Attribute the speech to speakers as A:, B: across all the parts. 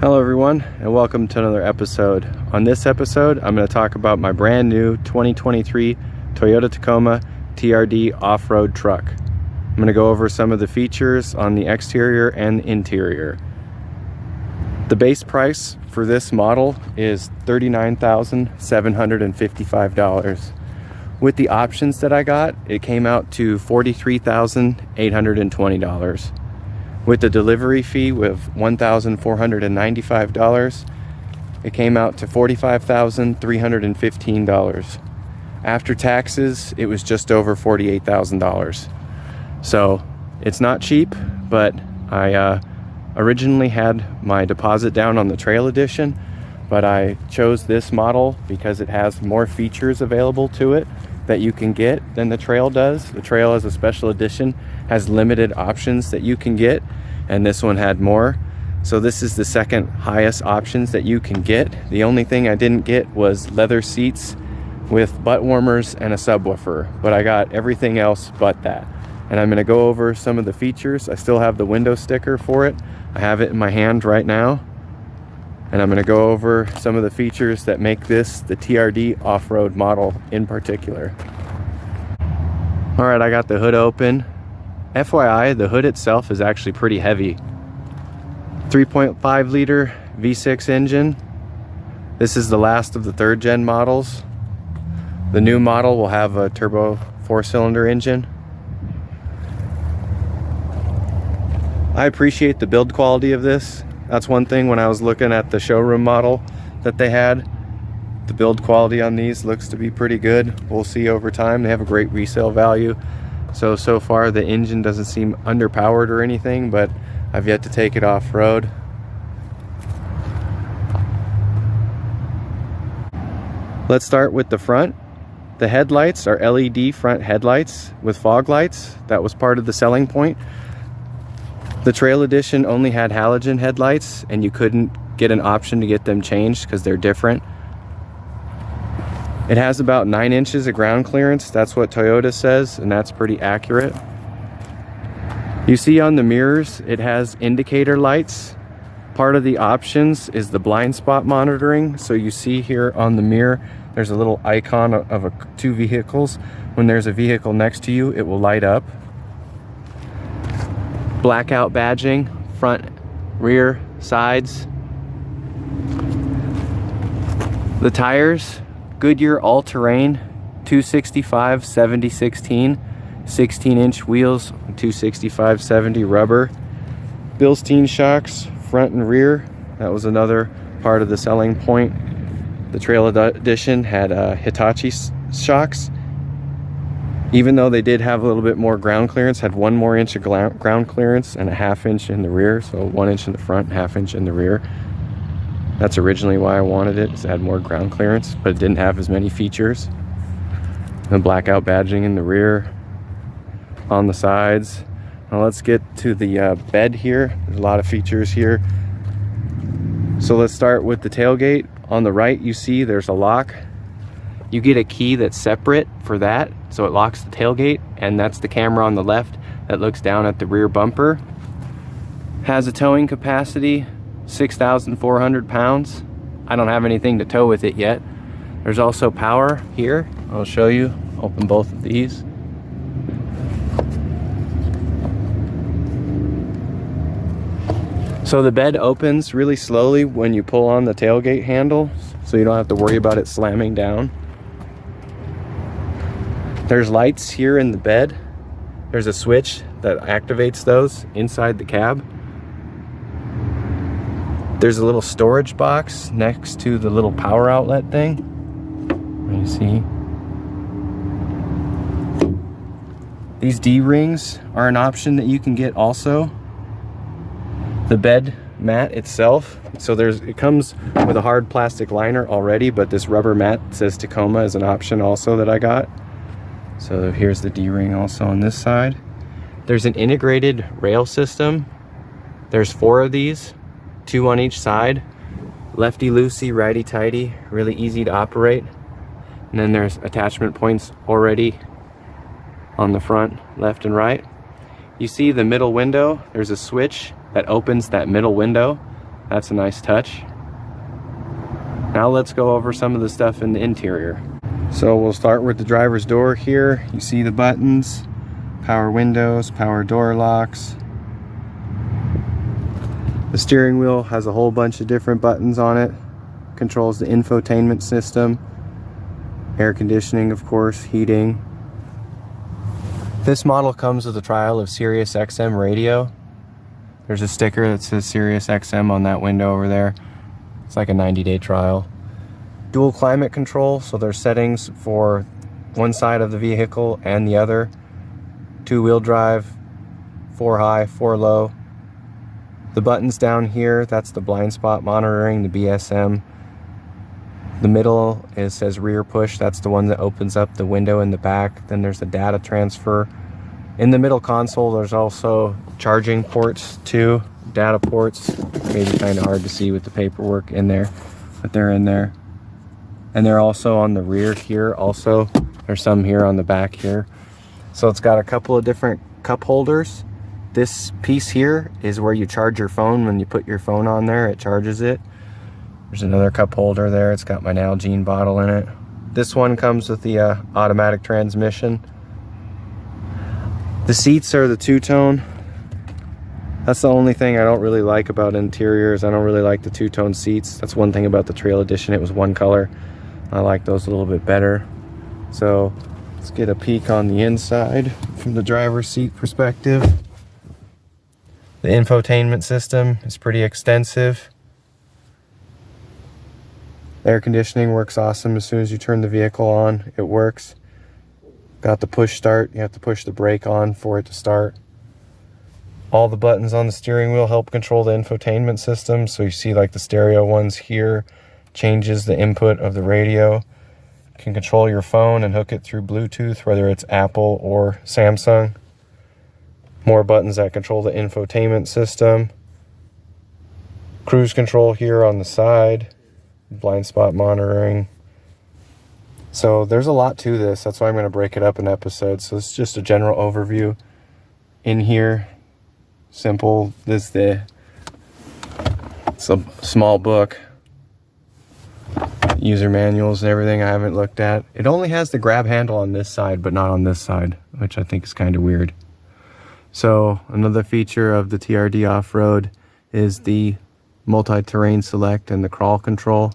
A: Hello everyone, and welcome to another episode. On this episode, I'm going to talk about my brand new 2023 Toyota Tacoma TRD off-road truck. I'm going to go over some of the features on the exterior and the interior. The base price for this model is $39,755. With the options that I got, it came out to $43,820. With the delivery fee of $1,495, it came out to $45,315. After taxes, it was just over $48,000. So it's not cheap, but I originally had my deposit down on the Trail Edition, but I chose this model because it has more features available to it that you can get than the Trail does. The Trail as a special edition has limited options that you can get, and this one had more. So this is the second highest options that you can get. The only thing I didn't get was leather seats with butt warmers and a subwoofer, but I got everything else but that. And I'm gonna go over some of the features. I still have the window sticker for it. I have it in my hand right now. And I'm gonna go over some of the features that make this the TRD off-road model in particular. All right, I got the hood open. FYI, the hood itself is actually pretty heavy. 3.5 liter V6 engine. This is the last of the third gen models. The new model will have a turbo 4-cylinder engine. I appreciate the build quality of this. That's one thing when I was looking at the showroom model that they had. The build quality on these looks to be pretty good. We'll see over time. They have a great resale value. So far the engine doesn't seem underpowered or anything, but I've yet to take it off-road. Let's start with the front. The headlights are LED front headlights with fog lights. That was part of the selling point. The Trail Edition only had halogen headlights, and you couldn't get an option to get them changed because they're different. It has about 9 inches of ground clearance. That's what Toyota says, and that's pretty accurate. You see on the mirrors, it has indicator lights. Part of the options is the blind spot monitoring. So you see here on the mirror, there's a little icon of two vehicles. When there's a vehicle next to you, it will light up. Blackout badging, front, rear, sides. The tires, Goodyear All Terrrain, 265 70/16, 16-inch wheels, 265 70 rubber. Bilstein Shocks, front and rear. That was another part of the selling point. The Trail Edition had Hitachi shocks. Even though they did have a little bit more ground clearance, had 1 more inch of ground clearance and a 1/2 inch in the rear. So 1 inch in the front, 1/2 inch in the rear. That's originally why I wanted it, is it had more ground clearance, but it didn't have as many features. The blackout badging in the rear, on the sides. Now let's get to the bed here. There's a lot of features here. So let's start with the tailgate. On the right, you see there's a lock. You get a key that's separate for that, so it locks the tailgate, and that's the camera on the left that looks down at the rear bumper. Has a towing capacity, 6,400 pounds. I don't have anything to tow with it yet. There's also power here. I'll show you. Open both of these. So the bed opens really slowly when you pull on the tailgate handle, so you don't have to worry about it slamming down. There's lights here in the bed. There's a switch that activates those inside the cab. There's a little storage box next to the little power outlet thing. You see. These D-rings are an option that you can get also. The bed mat itself, so it comes with a hard plastic liner already, but this rubber mat says Tacoma is an option also that I got. So here's the D-ring also on this side. There's an integrated rail system. There's 4 of these, 2 on each side. Lefty-loosey, righty-tighty, really easy to operate. And then there's attachment points already on the front, left and right. You see the middle window, there's a switch that opens that middle window. That's a nice touch. Now let's go over some of the stuff in the interior. So we'll start with the driver's door here. You see the buttons, power windows, power door locks. The steering wheel has a whole bunch of different buttons on it. Controls the infotainment system, air conditioning, of course, heating. This model comes with a trial of Sirius XM radio. There's a sticker that says Sirius XM on that window over there. It's like a 90-day trial. Dual climate control, so there's settings for one side of the vehicle and the other. 2-wheel drive, 4 high, 4 low. The buttons down here, that's the blind spot monitoring, the BSM. The middle, it says rear push. That's the one that opens up the window in the back. Then there's the data transfer. In the middle console, there's also charging ports too, data ports. Maybe kind of hard to see with the paperwork in there, but they're in there. And they're also on the rear here also. There's some here on the back here. So it's got a couple of different cup holders. This piece here is where you charge your phone. When you put your phone on there, it charges it. There's another cup holder there. It's got my Nalgene bottle in it. This one comes with the automatic transmission. The seats are the two-tone. That's the only thing I don't really like about interiors. I don't really like the two-tone seats. That's one thing about the Trail Edition. It was one color. I like those a little bit better. So let's get a peek on the inside from the driver's seat perspective. The infotainment system is pretty extensive. Air conditioning works awesome. As soon as you turn the vehicle on, it works. Got the push start. You have to push the brake on for it to start. All the buttons on the steering wheel help control the infotainment system. So you see like the stereo ones here, changes the input of the radio. You can control your phone and hook it through Bluetooth, whether it's Apple or Samsung. More buttons that control the infotainment system. Cruise control here on the side. Blind spot monitoring. So there's a lot to this. That's why I'm going to break it up in episodes. So it's just a general overview in here. Simple. It's a small book. User manuals and everything I haven't looked at. It only has the grab handle on this side, but not on this side, which I think is kind of weird. So another feature of the TRD off-road is the multi-terrain select and the crawl control.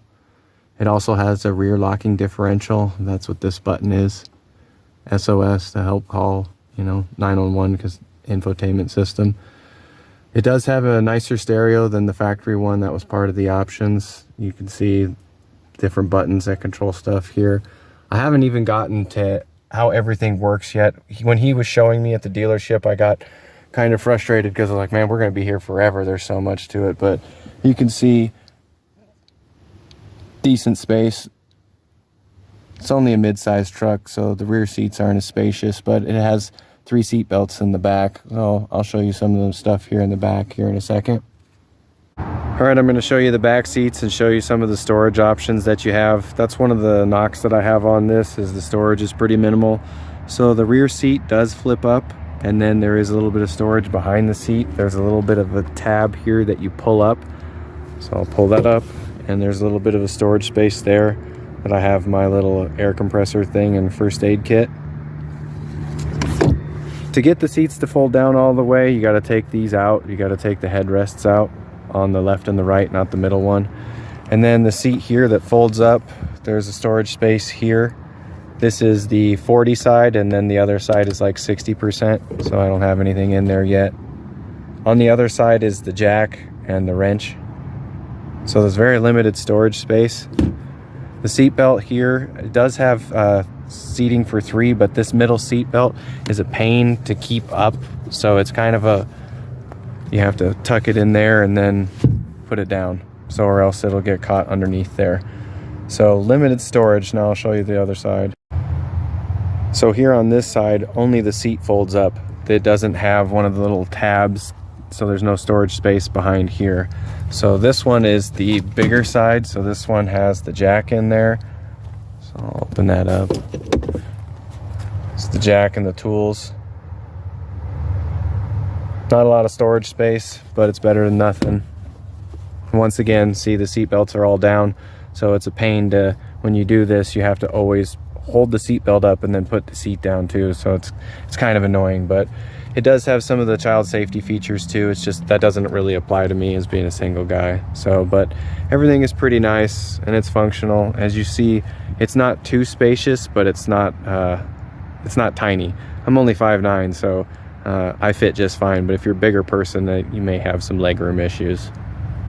A: It also has a rear locking differential. That's what this button is. SOS to help call, 911 because infotainment system. It does have a nicer stereo than the factory one. That was part of the options. You can see different buttons that control stuff here. I haven't even gotten to how everything works yet. When he was showing me at the dealership, I got kind of frustrated because I was like, man, we're going to be here forever. There's so much to it. But you can see decent space. It's only a mid-sized truck, so the rear seats aren't as spacious, but it has 3 seat belts in the back. So I'll show you some of the stuff here in the back here in a second. All right, I'm going to show you the back seats and show you some of the storage options that you have. That's one of the knocks that I have on this, is the storage is pretty minimal. So the rear seat does flip up, and then there is a little bit of storage behind the seat. There's a little bit of a tab here that you pull up. So I'll pull that up, and there's a little bit of a storage space there that I have my little air compressor thing and first aid kit. To get the seats to fold down all the way, you got to take these out. You got to take the headrests out on the left and the right, not the middle one. And then the seat here that folds up, there's a storage space here. This is the 40 side, and then the other side is like 60%, so I don't have anything in there yet. On the other side is the jack and the wrench. So there's very limited storage space. The seat belt here, it does have seating for 3, but this middle seat belt is a pain to keep up. So it's kind of you have to tuck it in there and then put it down. So or else it'll get caught underneath there. So limited storage. Now I'll show you the other side. So here on this side, only the seat folds up. It doesn't have one of the little tabs, so there's no storage space behind here. So this one is the bigger side. So this one has the jack in there. So I'll open that up. It's the jack and the tools. Not a lot of storage space, but it's better than nothing. Once again, see the seat belts are all down, so it's a pain to, when you do this, you have to always hold the seat belt up and then put the seat down too, so it's kind of annoying. But it does have some of the child safety features too. It's just that doesn't really apply to me as being a single guy. So, but everything is pretty nice and it's functional. As you see, it's not too spacious, but it's not tiny. I'm only 5'9", so I fit just fine. But if you're a bigger person, you may have some legroom issues.